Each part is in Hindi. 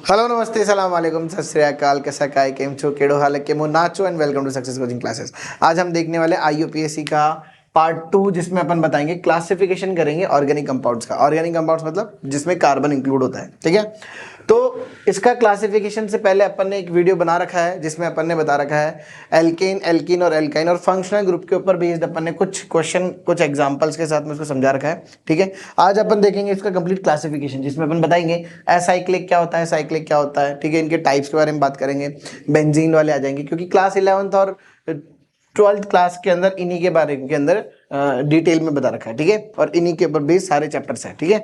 हेलो नमस्ते सलाम वालेकुम सत श्री अकाल कैसा काय केम छो केड़ो हाल केमो नाचो and welcome to success coaching classes. आज हम देखने वाले आईयूपीएससी का पार्ट 2 जिसमें अपन बताएंगे क्लासिफिकेशन करेंगे ऑर्गेनिक कंपाउंड्स का। ऑर्गेनिक कंपाउंड्स मतलब जिसमें कार्बन इंक्लूड होता है, ठीक है। तो इसका क्लासिफिकेशन से पहले अपन ने एक वीडियो बना रखा है जिसमें अपन ने बता रखा है एल्केन, एल्कीन और एल्काइन और फंक्शनल ग्रुप के ऊपर बेस्ड अपन ने कुछ क्वेश्चन कुछ एग्जांपल्स के साथ में उसको समझा रखा है, ठीक है। आज अपन देखेंगे इसका कंप्लीट क्लासिफिकेशन जिसमें अपन बताएंगे एसाइक्लिक क्या होता है, साइक्लिक क्या होता है, ठीक है। इनके टाइप्स के बारे में बात करेंगे, बेंजीन वाले आ जाएंगे क्योंकि क्लास 11th और 12th क्लास के अंदर इन्हीं के बारे के अंदर डिटेल में बता रखा है, ठीक है। और इन्हीं के ऊपर बेस्ड सारे चैप्टर्स हैं, ठीक है।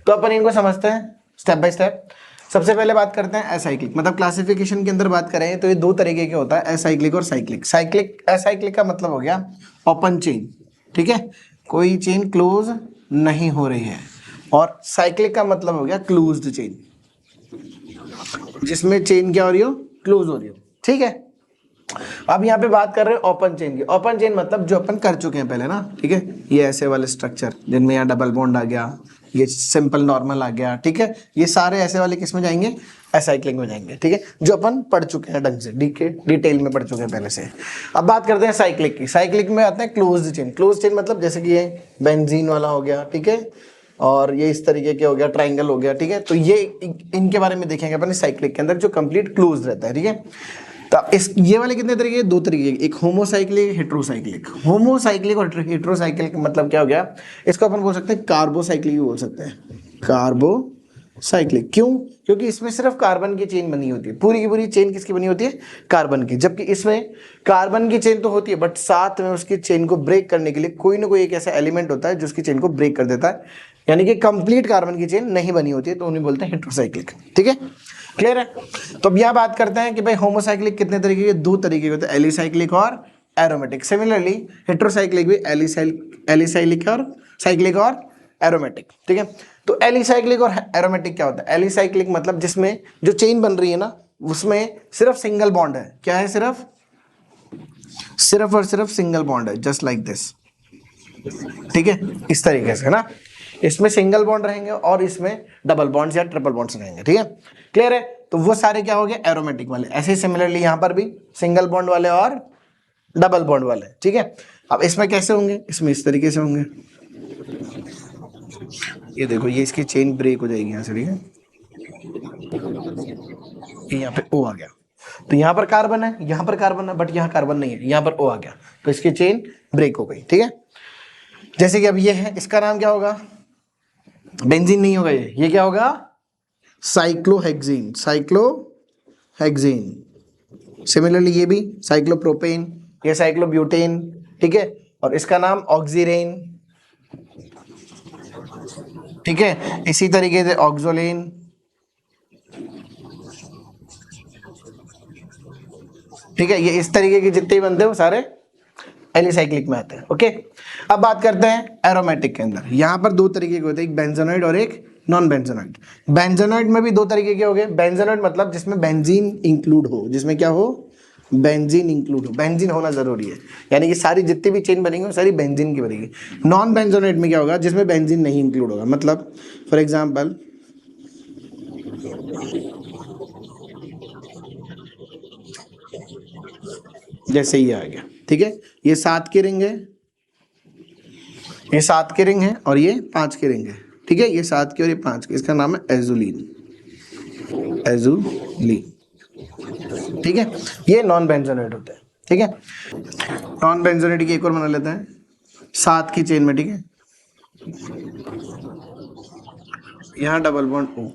तो अपन इनको समझते हैं स्टेप बाय स्टेप। सबसे पहले बात करते हैं एसाइक्लिक, मतलब क्लासिफिकेशन के अंदर बात करें तो ये दो तरीके के होता है, एसाइक्लिक और साइक्लिक। साइक्लिक एसाइक्लिक का मतलब हो गया ओपन चेन, ठीक है, कोई चेन क्लोज नहीं हो रही है। और साइक्लिक का मतलब हो गया क्लोज्ड चेन, जिसमें चेन क्या हो रही हो, क्लोज हो रही हो, ठीक है। अब यहाँ पे बात कर रहे हैं ओपन चेन की। ओपन चेन मतलब जो अपन कर चुके हैं पहले ना, ठीक है। ये ऐसे वाले स्ट्रक्चर जिनमें यहाँ डबल बॉन्ड आ गया, ये सिंपल नॉर्मल आ गया, ठीक है। ये सारे ऐसे वाले किस में जाएंगे, एसाइक्लिक में जाएंगे, ठीक है, जो अपन पढ़ चुके हैं ढंग से, डिटेल में पढ़ चुके हैं पहले से। अब बात करते हैं साइक्लिक की। साइक्लिक में आते हैं क्लोज्ड चेन। क्लोज्ड चेन मतलब जैसे कि ये बेंजीन वाला हो गया, ठीक है, और ये इस तरीके के हो गया, ट्राइंगल हो गया, ठीक है। तो ये इनके बारे में देखेंगे अपन साइक्लिक के अंदर, जो कंप्लीट क्लोज रहता है, ठीक है। तो इस ये वाले कितने तरीके के, दो तरीके के, एक होमोसाइक्लिक, हेट्रोसाइक्लिक। होमोसाइक्लिक और हेट्रोसाइक्लिक मतलब क्या हो गया, इसको अपन बोल सकते हैं कार्बोसाइक्लिक भी बोल सकते हैं, कार्बोसाइक्लिक। क्यों? क्योंकि इसमें सिर्फ कार्बन की चेन बनी होती है, पूरी की पूरी चेन किसकी बनी होती है, कार्बन की। जबकि इसमें कार्बन की चेन तो होती है बट साथ में उसकी चेन को ब्रेक करने के लिए कोई ना कोई एक ऐसा एलिमेंट होता है जो उसकी चेन को ब्रेक कर देता है, यानी कि कंप्लीट कार्बन की चेन नहीं बनी होती है, तो उन्हें बोलते हैं हेट्रोसाइक्लिक, ठीक है। क्लियर है? तो अब यहाँ बात करते हैं कि भाई होमोसाइक्लिक कितने तरीके के, दो तरीके के होते हैं, एलिसाइक्लिक और एरोमेटिक। सिमिलरली हेट्रोसाइक्लिक भी एलिसाइक्लिक और साइक्लिक और एरोमेटिक, ठीक है। तो एलिसाइक्लिक और एरोमेटिक क्या होता है? एलिसाइक्लिक मतलब जिसमें जो चेन बन रही है ना, उसमें सिर्फ सिंगल बॉन्ड है। क्या है? सिर्फ और सिर्फ सिंगल बॉन्ड है, जस्ट लाइक दिस, ठीक है, इस तरीके से, है ना। इसमें सिंगल बॉन्ड रहेंगे और इसमें डबल बॉन्ड्स या ट्रिपल बॉन्ड्स रहेंगे, ठीक है। क्लियर है? तो वो सारे क्या हो गए, एरोमेटिक वाले। ऐसे ही सिमिलरली यहां पर भी सिंगल बॉन्ड वाले और डबल बॉन्ड वाले, ठीक है। अब इसमें कैसे होंगे, इसमें इस तरीके से होंगे। ये देखो, ये इसकी चेन ब्रेक हो जाएगी यहां से, ठीक है। ये यहाँ पे ओ आ गया, तो यहाँ पर कार्बन है, यहाँ पर कार्बन है, बट यहाँ कार्बन नहीं है, यहाँ पर ओ आ गया, तो इसकी चेन ब्रेक हो गई, ठीक है। जैसे कि अब ये है, इसका नाम क्या होगा, बेंजीन नहीं होगा, ये क्या होगा, साइक्लोहेक्सीन, साइक्लोहेक्सीन। सिमिलरली ये भी साइक्लोप्रोपेन, ये साइक्लोब्यूटेन, ठीक है। और इसका नाम ऑक्सीरेन, ठीक है। इसी तरीके से ऑक्सोलेन, ठीक है। ये इस तरीके के जितने भी बनते हैं वो सारे एलिसाइक्लिक में आते हैं, ओके। अब बात करते हैं एरोमेटिक के अंदर। यहां पर दो तरीके के होते हैं, एक बेंजोनॉइड और एक नॉन बेंजोनॉइड। बेंजोनॉइड में भी दो तरीके के हो गए। बेंजोनॉइड मतलब जिसमें बेंजीन इंक्लूड हो, जिसमें क्या हो, बेंजीन इंक्लूड हो, बेंजीन होना जरूरी है, यानी कि सारी जितनी भी चेन बनेंगी वो सारी बेंजीन की बनेगी। नॉन बेंजोनॉइड में क्या होगा, जिसमें बेंजीन नहीं इंक्लूड होगा। मतलब फॉर एग्जाम्पल जैसे ये आ गया, ठीक है, ये 7 की रिंग है, ये 7 की रिंग है और ये 5 की रिंग है, ठीक है। ये 7 की और ये 5 की, इसका नाम है एजुलीन, एजुलीन, ठीक है। ये नॉन बेंजोनेट होते हैं, ठीक है। नॉन बेंजोनेट की एक और बना लेते हैं, 7 की चेन में, ठीक है। यहाँ डबल बॉन्ड ओ,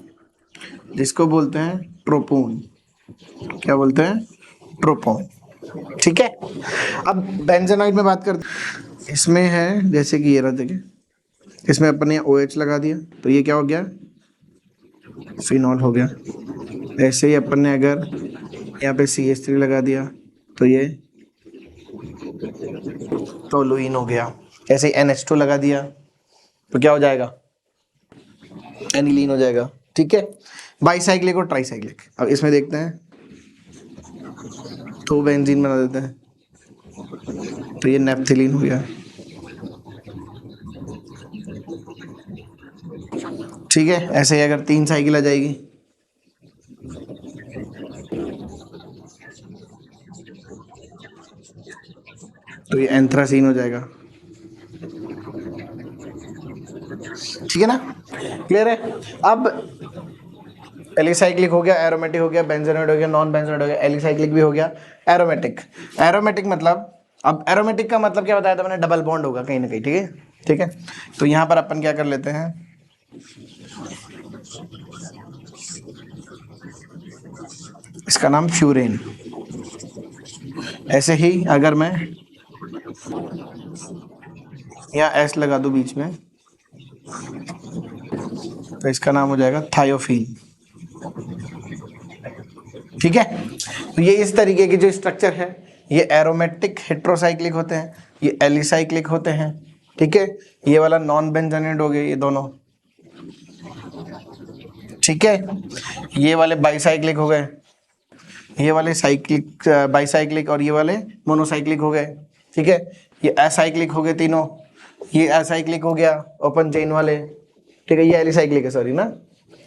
जिसको बोलते हैं ट्रोपोन। क्या बोलते हैं? ट्रोपोन, ठीक है। अब बेंजोनाइड में बात करते हैं। इसमें है जैसे कि ये रहा, देखिए, इसमें अपन ने OH लगा दिया तो ये क्या हो गया, फिनॉल हो गया। ऐसे ही अपन ने अगर यहाँ पे CH3 लगा दिया तो ये टोलुइन हो गया। ऐसे ही NH2 लगा दिया तो क्या हो जाएगा, एनिलीन हो जाएगा, ठीक है। बाईसाइक्लिक और ट्राईसाइक्लिक, अब इसमें देखते हैं, तो बेंजीन बना देते हैं तो ये नेप्थिलीन हो गया, ठीक है। ऐसे ही अगर 3 साइकिल आ जाएगी तो ये एंथ्रासीन हो जाएगा। ठीक है ना, क्लियर है। अब एलिसाइक्लिक हो गया, एरोमेटिक हो गया, बेंजोनाइड हो गया, नॉन बेंजोनाइड हो गया, एलिसाइक्लिक भी हो गया। एरोमेटिक, एरोमेटिक मतलब, अब एरोमेटिक का मतलब क्या बताया था मैंने, डबल बॉन्ड होगा कहीं ना कहीं, ठीक है। ठीक है, तो यहां पर अपन क्या कर लेते हैं, इसका नाम फ्यूरेन। ऐसे ही अगर मैं यहाँ एस लगा दूं बीच में, तो इसका नाम हो जाएगा थायोफीन। ठीक है, तो ये इस तरीके के जो स्ट्रक्चर है, ये एरोमेटिक हेट्रोसाइक्लिक होते हैं, ये एलिसाइक्लिक होते हैं। ठीक है, ये वाला नॉन बेंजोनाइड हो गए ये दोनों। ठीक है, ये वाले बाईसाइक्लिक हो गए, ये वाले साइक्लिक बाईसाइक्लिक, और ये वाले मोनोसाइक्लिक हो गए। ठीक है, ये एसाइक्लिक हो गए तीनों, ये एसाइक्लिक हो गया ओपन चेन वाले। ठीक है, ये एलिसाइक्लिक है, सॉरी ना,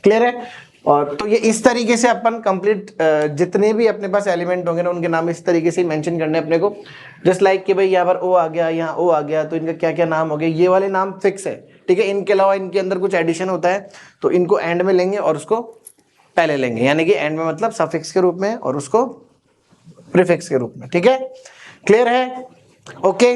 क्लियर है। और तो ये इस तरीके से अपन कंप्लीट जितने भी अपने पास एलिमेंट होंगे ना, उनके नाम इस तरीके से मेंशन करने अपने को। जस्ट लाइक कि भाई यहाँ पर ओ आ गया, यहाँ ओ आ गया, तो इनका क्या क्या नाम हो गया, ये वाले नाम फिक्स है। ठीक है, इनके अलावा इनके अंदर कुछ एडिशन होता है तो इनको एंड में लेंगे और उसको पहले लेंगे, यानी कि एंड में मतलब सफिक्स के रूप में और उसको प्रीफिक्स के रूप में। ठीक है, क्लियर है, ओके।